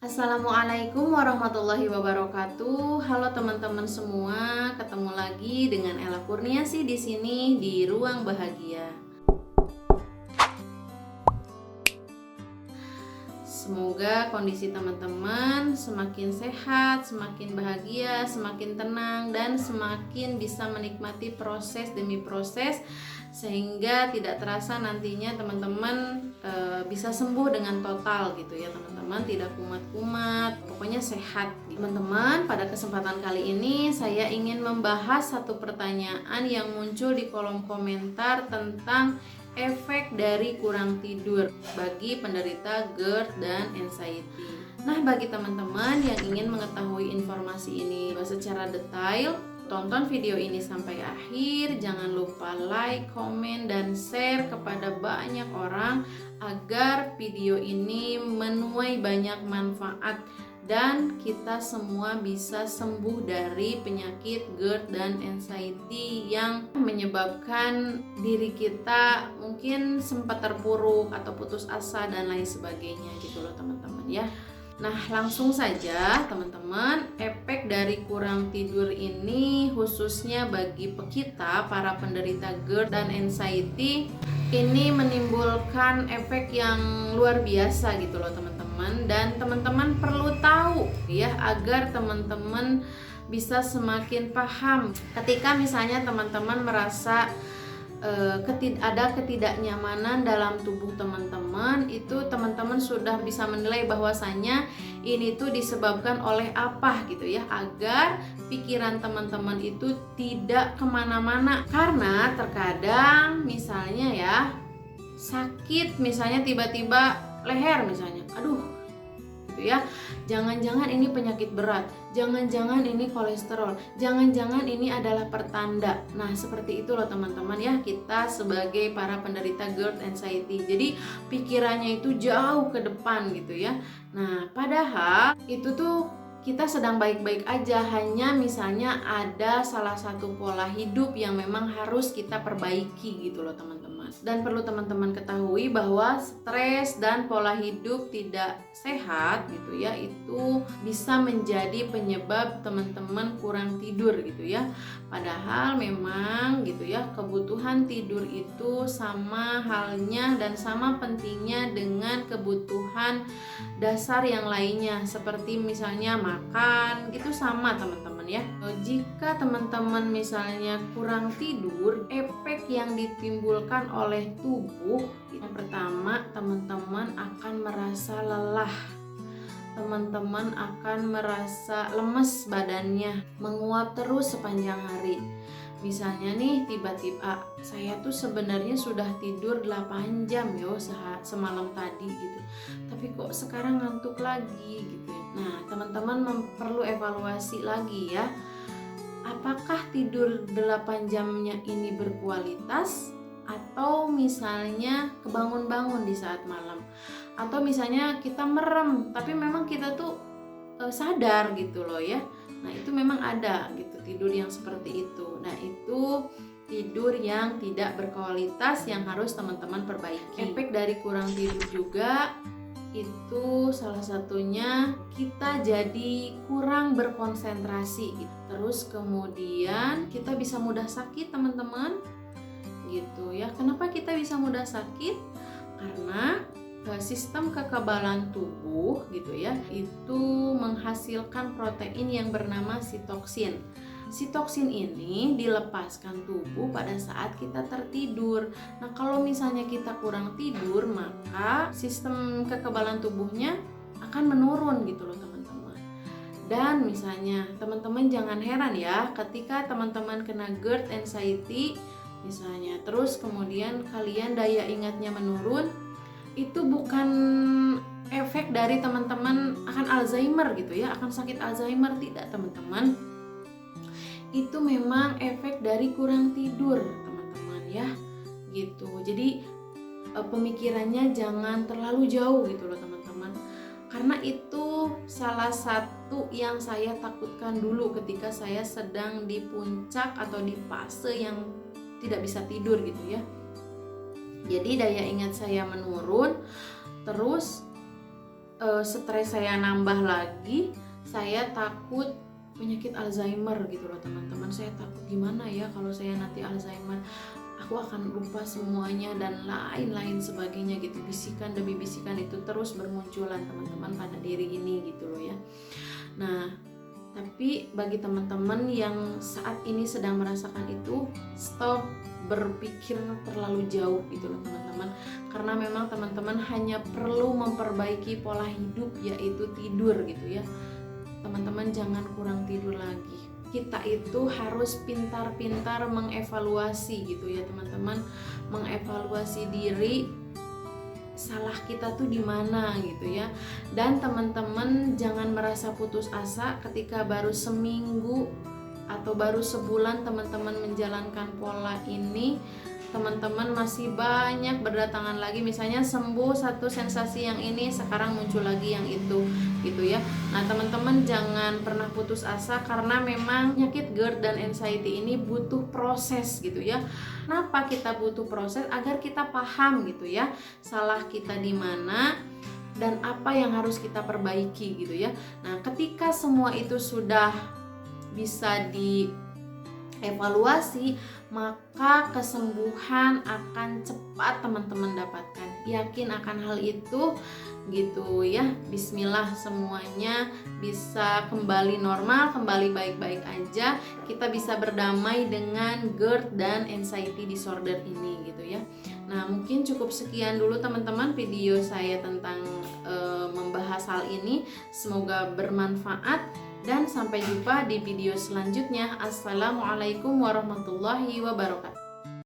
Assalamualaikum warahmatullahi wabarakatuh. Halo teman-teman semua, ketemu lagi dengan Ella Kurniasi di sini di Ruang Bahagia. Semoga kondisi teman-teman semakin sehat, semakin bahagia, semakin tenang, dan semakin bisa menikmati proses demi proses sehingga tidak terasa nantinya teman-teman bisa sembuh dengan total gitu ya teman-teman, tidak kumat-kumat, pokoknya sehat. Teman-teman, pada kesempatan kali ini saya ingin membahas satu pertanyaan yang muncul di kolom komentar tentang efek dari kurang tidur bagi penderita GERD dan anxiety. Nah, bagi teman-teman yang ingin mengetahui informasi ini secara detail, tonton video ini sampai akhir. Jangan lupa like, komen, dan share kepada banyak orang agar video ini menuai banyak manfaat dan kita semua bisa sembuh dari penyakit GERD dan anxiety yang menyebabkan diri kita mungkin sempat terpuruk atau putus asa dan lain sebagainya gitu loh teman-teman ya. Nah, langsung saja teman-teman, efek dari kurang tidur ini khususnya bagi kita para penderita GERD dan anxiety ini menimbulkan efek yang luar biasa gitu loh teman-teman, dan teman-teman perlu tahu ya agar teman-teman bisa semakin paham ketika misalnya teman-teman merasa ada ketidaknyamanan dalam tubuh teman-teman, itu teman-teman sudah bisa menilai bahwasanya ini tuh disebabkan oleh apa gitu ya, agar pikiran teman-teman itu tidak kemana-mana. Karena terkadang misalnya ya sakit, misalnya tiba-tiba leher misalnya, aduh gitu ya, jangan-jangan ini penyakit berat, jangan-jangan ini kolesterol, jangan-jangan ini adalah pertanda. Nah, seperti itu loh teman-teman ya, kita sebagai para penderita GERD anxiety. Jadi pikirannya itu jauh ke depan gitu ya. Nah, padahal itu tuh kita sedang baik-baik aja, hanya misalnya ada salah satu pola hidup yang memang harus kita perbaiki gitu loh teman-teman. Dan perlu teman-teman ketahui bahwa stres dan pola hidup tidak sehat gitu ya, itu bisa menjadi penyebab teman-teman kurang tidur gitu ya. Padahal memang gitu ya, kebutuhan tidur itu sama halnya dan sama pentingnya dengan kebutuhan dasar yang lainnya, seperti misalnya makan gitu, sama teman-teman ya. Jika teman-teman misalnya kurang tidur, efek yang ditimbulkan oleh tubuh, yang pertama teman-teman akan merasa lelah, teman-teman akan merasa lemes badannya, menguap terus sepanjang hari. Misalnya nih, tiba-tiba saya tuh sebenarnya sudah tidur 8 jam yo semalam tadi gitu, tapi kok sekarang ngantuk lagi gitu. Nah, teman-teman perlu evaluasi lagi ya, apakah tidur 8 jamnya ini berkualitas atau misalnya kebangun-bangun di saat malam, atau misalnya kita merem tapi memang kita tuh sadar gitu loh ya. Nah, itu memang ada gitu tidur yang seperti itu. Nah, itu tidur yang tidak berkualitas yang harus teman-teman perbaiki. Efek dari kurang tidur juga itu salah satunya kita jadi kurang berkonsentrasi gitu. Terus kemudian kita bisa mudah sakit teman-teman gitu ya. Kenapa kita bisa mudah sakit? Karena sistem kekebalan tubuh gitu ya, itu menghasilkan protein yang bernama sitoksin. Sitoksin ini dilepaskan tubuh pada saat kita tertidur. Nah, kalau misalnya kita kurang tidur, maka sistem kekebalan tubuhnya akan menurun gitu loh teman-teman. Dan misalnya teman-teman jangan heran ya, ketika teman-teman kena GERD anxiety misalnya, terus kemudian kalian daya ingatnya menurun, itu bukan efek dari teman-teman akan Alzheimer gitu ya, akan sakit Alzheimer, tidak teman-teman. Itu memang efek dari kurang tidur teman-teman ya gitu. Jadi pemikirannya jangan terlalu jauh gitu loh teman-teman, karena itu salah satu yang saya takutkan dulu ketika saya sedang di puncak atau di fase yang tidak bisa tidur gitu ya. Jadi daya ingat saya menurun, terus stres saya nambah lagi, saya takut penyakit Alzheimer gitu loh teman-teman. Saya takut gimana ya kalau saya nanti Alzheimer, aku akan lupa semuanya dan lain-lain sebagainya gitu. Bisikan demi bisikan itu terus bermunculan teman-teman pada diri ini gitu loh ya. Nah, tapi bagi teman-teman yang saat ini sedang merasakan itu, stop berpikir terlalu jauh gitu loh teman-teman. Karena memang teman-teman hanya perlu memperbaiki pola hidup, yaitu tidur gitu ya. Teman-teman jangan kurang tidur lagi. Kita itu harus pintar-pintar mengevaluasi gitu ya teman-teman, mengevaluasi diri, salah kita tuh di mana gitu ya. Dan teman-teman jangan merasa putus asa ketika baru seminggu atau baru sebulan teman-teman menjalankan pola ini. Teman-teman masih banyak berdatangan lagi, misalnya sembuh satu sensasi yang ini, sekarang muncul lagi yang itu gitu ya. Nah teman-teman jangan pernah putus asa, karena memang penyakit GERD dan anxiety ini butuh proses gitu ya. Kenapa kita butuh proses? Agar kita paham gitu ya, salah kita di mana dan apa yang harus kita perbaiki gitu ya. Nah ketika semua itu sudah bisa dievaluasi, maka kesembuhan akan cepat teman-teman dapatkan. Yakin akan hal itu gitu ya. Bismillah, semuanya bisa kembali normal, kembali baik-baik aja. Kita bisa berdamai dengan GERD dan anxiety disorder ini gitu ya. Nah mungkin cukup sekian dulu teman-teman video saya tentang membahas hal ini. Semoga bermanfaat dan sampai jumpa di video selanjutnya. Assalamualaikum warahmatullahi wabarakatuh.